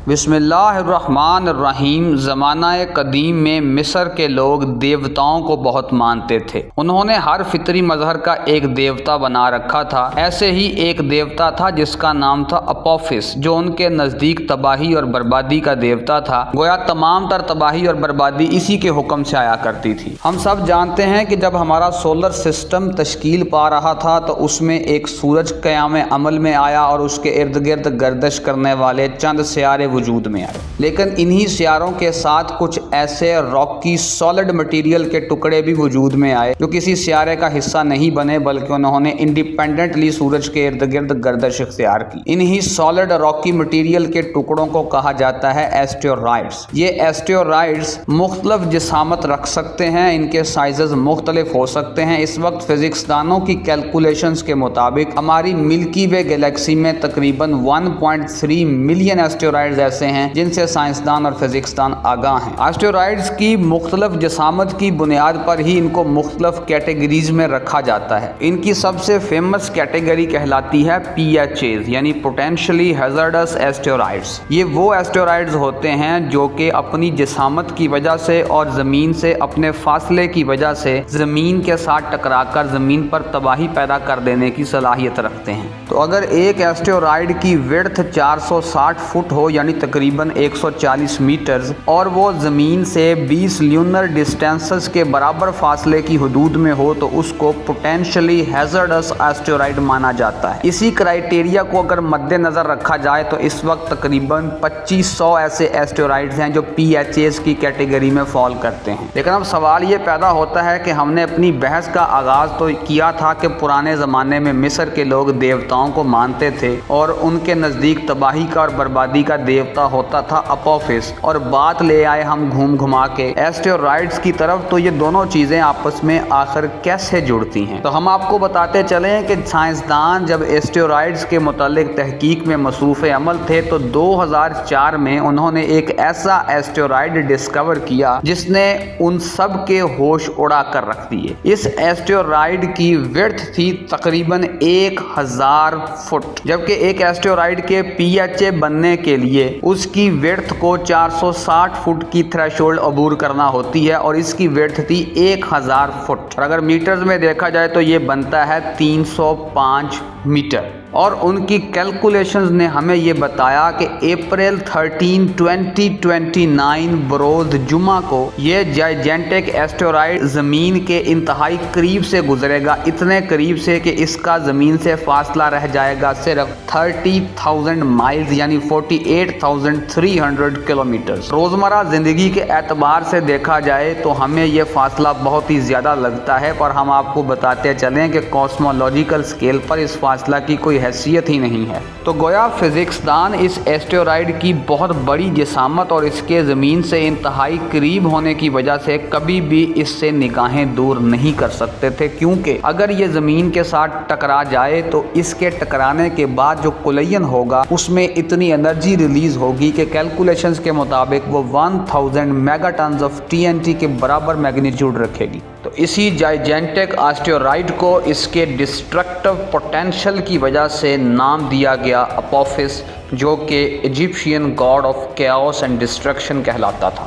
بسم اللہ الرحمن الرحیم۔ زمانہ قدیم میں مصر کے لوگ دیوتاؤں کو بہت مانتے تھے۔ انہوں نے ہر فطری مظہر کا ایک دیوتا بنا رکھا تھا۔ ایسے ہی ایک دیوتا تھا جس کا نام تھا اپوفس، جو ان کے نزدیک تباہی اور بربادی کا دیوتا تھا۔ گویا تمام تر تباہی اور بربادی اسی کے حکم سے آیا کرتی تھی۔ ہم سب جانتے ہیں کہ جب ہمارا سولر سسٹم تشکیل پا رہا تھا تو اس میں ایک سورج قیام عمل میں آیا اور اس کے ارد گرد گردش کرنے والے چند سیارے وجود میں آئے۔ لیکن انہی سیاروں کے ساتھ کچھ ایسے راکی سالڈ مٹیریل کے ٹکڑے بھی وجود میں آئے جو کسی سیارے کا حصہ نہیں بنے، بلکہ انہوں نے انڈیپینڈنٹلی سورج کے ارد گرد گردش اختیار کی۔ انہی سالڈ راکی مٹیریل کے ٹکڑوں کو کہا جاتا ہے ایسٹیرائڈز۔ یہ ایسٹیرائڈز مختلف جسامت رکھ سکتے ہیں، ان کے سائزز مختلف ہو سکتے ہیں۔ اس وقت فزکس دانوں کی کیلکولیشنز کے مطابق ہماری ملکی وے گلیکسی میں تقریباً 1.3 ملین ایسٹیرائڈز ایسے ہیں جن سے سائنسدان اور فزکس دان آگاہ ہیں۔ ایسٹیرائڈز کی مختلف جسامت کی بنیاد پر ہی ان کو مختلف کیٹیگریز میں رکھا جاتا ہے۔ ان کی سب سے فیمس کیٹیگری کہلاتی ہے PHAs یعنی پوٹینشلی ہیزارڈس ایسٹیرائڈز۔ یہ وہ ایسٹیرائڈز ہوتے ہیں جو کہ اپنی جسامت کی وجہ سے اور زمین سے اپنے فاصلے کی وجہ سے زمین کے ساتھ ٹکرا کر زمین پر تباہی پیدا کر دینے کی صلاحیت رکھتے ہیں۔ تو اگر ایک ایسٹیرائڈ کی وڈتھ 460 فٹ ہو یعنی تقریباً 140 میٹرز اور وہ زمین سے 20 لیونر ڈسٹینسز کے برابر فاصلے کی حدود میں ہو تو اس کو پوٹینشلی ہیزارڈس ایسٹیرائڈ مانا جاتا ہے۔ اسی کرائٹیریا کو اگر مد نظر رکھا جائے تو اس وقت تقریباً 2500 ایسے ایسٹیرائڈز ہیں جو PHAs کی کیٹیگری میں فال کرتے ہیں۔ لیکن اب سوال یہ پیدا ہوتا ہے کہ ہم نے اپنی بحث کا آغاز تو کیا تھا کہ پرانے زمانے میں مصر کے لوگ دیوتاؤں کو مانتے تھے اور ان کے نزدیک تباہی کا اور بربادی کا دیوتا ہوتا تھا اپوفس، اور بات لے آئے ہم گھوم گھما کے ایسٹیرائڈز کی طرف۔ تو یہ دونوں چیزیں آپس میں آخر کیسے جڑتی ہیں؟ تو ہم آپ کو بتاتے چلیں کہ سائنسدان جب ایسٹیرائڈز کے متعلق تحقیق میں مصروف عمل تھے تو 2004 میں انہوں نے ایک ایسا ایسٹیرائڈ ڈسکور کیا جس نے ان سب کے ہوش اڑا کر رکھ دیے۔ اس ایسٹیرائڈ کی وڈتھ تھی تقریباً 1000 فٹ، جبکہ ایک ایسٹیرائڈ کے PHA بننے کے لیے اس کی وڈتھ کو 460 فٹ کی تھریشولڈ عبور کرنا ہوتی ہے اور اس کی وڈتھ تھی 1000 فٹ، اور اگر میٹرز میں دیکھا جائے تو یہ بنتا ہے 305 میٹر۔ اور ان کی کیلکولیشنز نے ہمیں یہ بتایا کہ اپریل 13 2029 بروز جمعہ کو یہ جائجنٹک ایسٹیرائڈ زمین کے انتہائی قریب سے گزرے گا، اتنے قریب سے کہ اس کا زمین سے فاصلہ رہ جائے گا صرف 30,000 مائلز یعنی 48,300 کلومیٹرز۔ روزمرہ زندگی کے اعتبار سے دیکھا جائے تو ہمیں یہ فاصلہ بہت ہی زیادہ لگتا ہے، پر ہم آپ کو بتاتے چلیں کہ کاسمولوجیکل اسکیل پر اس فاصلہ کی کوئی حیثیت ہی نہیں ہے۔ تو گویا فزکس دان اس ایسٹیرائڈ کی بہت بڑی جسامت اور اس کے زمین سے انتہائی قریب ہونے کی وجہ سے کبھی بھی اس سے نگاہیں دور نہیں کر سکتے تھے، کیونکہ اگر یہ زمین کے ساتھ ٹکرا جائے تو اس کے ٹکرانے کے بعد جو کولائن ہوگا اس میں اتنی انرجی ریلیز ہوگی کہ کیلکولیشنز کے مطابق وہ 1000 میگا ٹنز آف TNT کے برابر میگنیچیوڈ رکھے گی۔ تو اسی جائجنٹک ایسٹیرائڈ کو اس کے ڈسٹرکٹیو پوٹینشل کی وجہ سے نام دیا گیا اپوفس، جو کہ Egyptian god of chaos and destruction کہلاتا تھا۔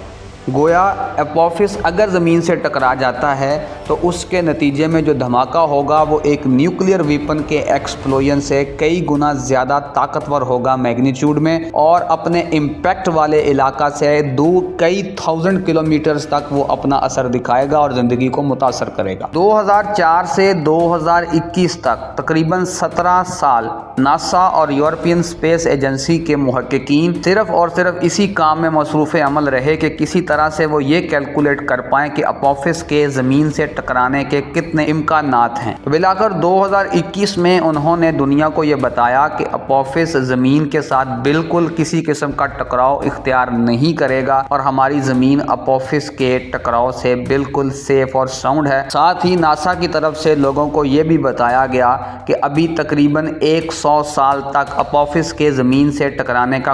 گویا اپوفس اگر زمین سے ٹکرا جاتا ہے تو اس کے نتیجے میں جو دھماکہ ہوگا وہ ایک نیوکلیئر ویپن کے ایکسپلوژن سے کئی گنا زیادہ طاقتور ہوگا میگنیچیوڈ میں، اور اپنے امپیکٹ والے علاقہ سے دور کئی 1000 کلومیٹرز تک وہ اپنا اثر دکھائے گا اور زندگی کو متاثر کرے گا۔ 2004 سے 2021 تک تقریباً 17 سال ناسا اور یورپین اسپیس ایجنسی کے محققین صرف اور صرف اسی کام میں مصروف عمل رہے کہ کسی طرح سے وہ یہ کیلکولیٹ کر پائیں کہ اپوفس کے زمین سے ٹکرانے کے کتنے امکانات ہیں۔ تو بلاخر 2021 میں انہوں نے دنیا کو یہ بتایا کہ اپوفس زمین کے ساتھ بالکل کسی قسم کا ٹکراؤ اختیار نہیں کرے گا اور ہماری زمین اپوفس کے ٹکراؤ سے بالکل سیف اور ساؤنڈ ہے۔ ساتھ ہی ناسا کی طرف سے لوگوں کو یہ بھی بتایا گیا کہ ابھی تقریباً 100 سال تک اپوفس کے زمین سے ٹکرانے کا